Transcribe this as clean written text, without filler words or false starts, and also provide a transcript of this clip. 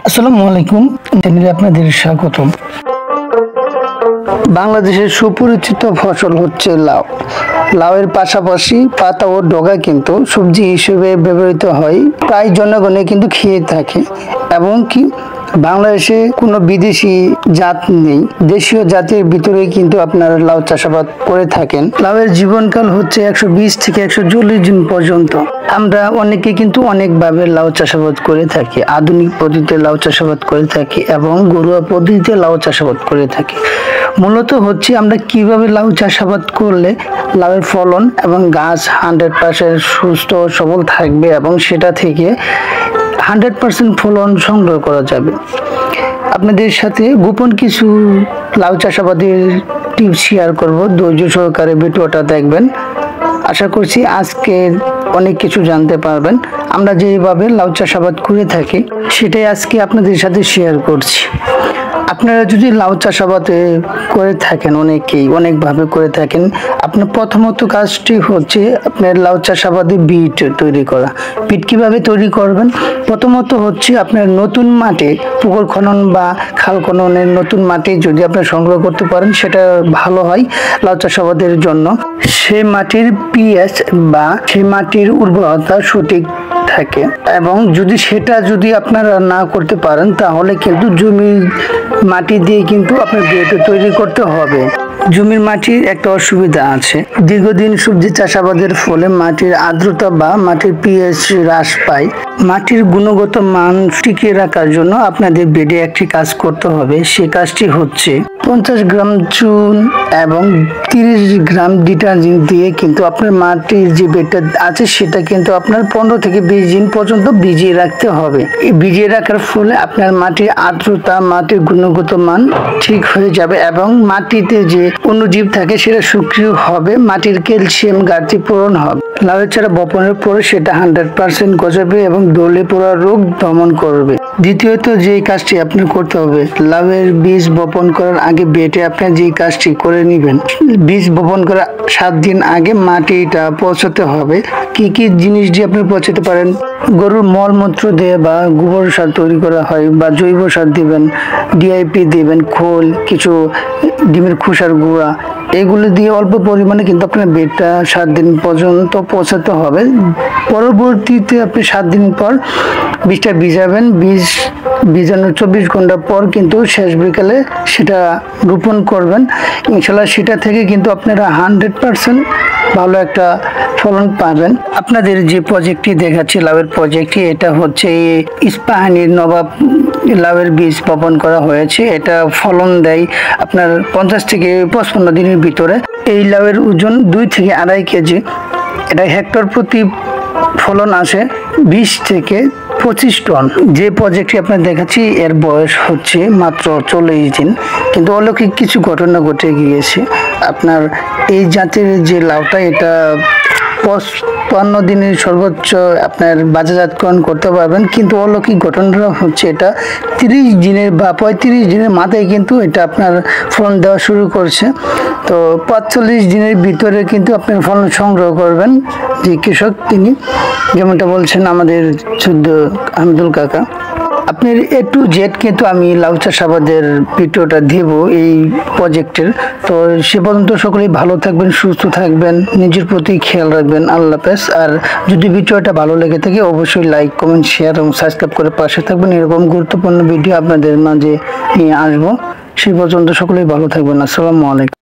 আসসালামু আলাইকুম, চ্যানেলে আপনাদের স্বাগতম। বাংলাদেশের সুপরিচিত ফসল হচ্ছে লাউ। লাউয়ের পাশাপাশি পাতা ও ডগা কিন্তু সবজি হিসেবে ব্যবহৃত হয়। প্রায় জনগণে কিন্তু খেয়ে থাকে এবং কি বাংলাদেশে কোনো বিদেশি জাত নেই, দেশীয় জাতের ভিতরে কিন্তু আপনারা লাউ চাষাবাদ করে থাকেন। লাউয়ের জীবনকাল হচ্ছে 120 থেকে 140 দিন পর্যন্ত। আমরা অনেকে কিন্তু অনেকভাবে লাউ চাষাবাদ করে থাকি। আধুনিক পদ্ধতিতে লাউ চাষাবাদ করে থাকি এবং ঘরোয়া পদ্ধতিতে লাউ চাষাবাদ করে থাকি। মূলত হচ্ছে আমরা কিভাবে লাউ চাষাবাদ করলে লাউয়ের ফলন এবং গাছ 100% সুস্থ সবল থাকবে এবং সেটা থেকে 100% ফলন সংগ্রহ করা যাবে। আপনাদের সাথে গোপন কিছু লাউ চাষাবাদের টিপস শেয়ার করব। ধৈর্য সহকারে ভিডিওটা দেখবেন। আশা করছি আজকে অনেক কিছু জানতে পারবেন। আমরা যেভাবে লাউ চাষাবাদ করে থাকি সেটাই আজকে আপনাদের সাথে শেয়ার করছি। আপনারা যদি লাউ চাষাবাদ করে থাকেন, অনেকেই অনেকভাবে করে থাকেন, আপনার প্রথমত কাজটি হচ্ছে আপনার লাউ চাষাবাদে বিট তৈরি করা। বিট কিভাবে তৈরি করবেন? প্রথমত হচ্ছে আপনার নতুন মাটি, পুকুর খনন বা খাল খননের নতুন মাটি যদি আপনি সংগ্রহ করতে পারেন সেটা ভালো হয় লাউ চাষাবাদের জন্য। সেই মাটির পিএইচ বা সেই মাটির উর্বরতা সঠিক থাকে এবং যদি আপনারা না করতে পারেন তাহলে কিন্তু জমির মাটি দিয়ে কিন্তু আপনার বিট তৈরি করতে হবে। জমির মাটির একটা অসুবিধা আছে, দীর্ঘদিন সবজি চাষাবাদের ফলে মাটির আর্দ্রতা বা মাটির পিএইচ হ্রাস পায়। মাটির গুণগত মান টিকিয়ে রাখার জন্য আপনাদের বেডে একটি কাজ করতে হবে। সে কাজটি হচ্ছে 50 গ্রাম চুন এবং 30 গ্রাম ডিটারজেন্ট দিয়ে কিন্তু আপনার মাটির যে বেডটা আছে সেটা কিন্তু আপনার 15 থেকে 20 দিন পর্যন্ত ভিজিয়ে রাখতে হবে। এই ভিজিয়ে রাখার ফলে আপনার মাটির আর্দ্রতা, মাটির গুণগত মান ঠিক হয়ে যাবে এবং মাটিতে যে অণুজীব থাকে সেটা সক্রিয় হবে, মাটির ক্যালসিয়াম ঘাটতি পূরণ হবে। লাউয়ের চারা বপনের পরে সেটা 100% গজাবে এবং দলে পোড়া রোগ দমন করবে। দ্বিতীয়ত যে কাজটি আপনি করতে হবে, লাউয়ের বীজ বপন করার আগে বেটে আপনি যে কাজটি করে নেবেন, বীজ বপন করার 7 দিন আগে মাটিটা পচাতে হবে। কি কি জিনিস দিয়ে আপনি পচাতে পারেন? গরুর মলমূত্র দিয়ে বা গোবর সার তৈরি করা হয় বা জৈব সার দিবেন, ডিআইপি দিবেন, খোল, কিছু ডিমের খোসার গুঁড়া, এগুলো দিয়ে অল্প পরিমাণে কিন্তু আপনার বেডটা 7 দিন পর্যন্ত পৌঁছাতে হবে। পরবর্তীতে আপনি 7 দিন পর বীজটা ভিজাবেন। বীজ ভিজানোর 24 ঘন্টা পর কিন্তু শেষ বিকালে সেটা রোপণ করবেন। ইনশাল্লাহ সেটা থেকে কিন্তু আপনারা 100% ভালো একটা ফলন পাবেন। আপনাদের যে প্রজেক্টটি দেখাচ্ছি, লাউয়ের প্রজেক্টটি, এটা হচ্ছে ইস্পাহানির নবাব লাউয়ের বীজ বপন করা হয়েছে। এটা ফলন দেয় আপনার 50 থেকে 55 দিনের ভিতরে। এই লাউয়ের ওজন 2 থেকে 2.5 কেজি। এটা হেক্টর প্রতি ফলন আসে 20 থেকে 25 টন। যে প্রজেক্টটি আপনার দেখাচ্ছি এর বয়স হচ্ছে মাত্র 40 দিন, কিন্তু অলৌকিক কিছু ঘটনা ঘটে গিয়েছে। আপনার এই জাতের যে লাউটা, এটা 55 দিনের সর্বোচ্চ আপনার বাজারজাতকরণ করতে পারবেন, কিন্তু অলৌকিক ঘটনাটা হচ্ছে এটা 30 দিনের বা 35 দিনের মাথায় কিন্তু এটা আপনার ফলন দেওয়া শুরু করছে। তো 45 দিনের ভিতরে কিন্তু আপনার ফলন সংগ্রহ করবেন। যে কৃষক তিনি যেমনটা বলছেন আমাদের আহমেদুল কাকা, আপনার A to Z কিন্তু আমি লাউ চাষাবাদের ভিডিওটা দেব এই প্রজেক্টের। তো সে পর্যন্ত সকলেই ভালো থাকবেন, সুস্থ থাকবেন, নিজের প্রতি খেয়াল রাখবেন। আল্লাহ হাফেজ। আর যদি ভিডিওটা ভালো লেগে থাকে অবশ্যই লাইক, কমেন্ট, শেয়ার এবং সাবস্ক্রাইব করে পাশে থাকবেন। এরকম গুরুত্বপূর্ণ ভিডিও আপনাদের মাঝে নিয়ে আসবো। সে পর্যন্ত সকলেই ভালো থাকবেন। আসসালামু আলাইকুম।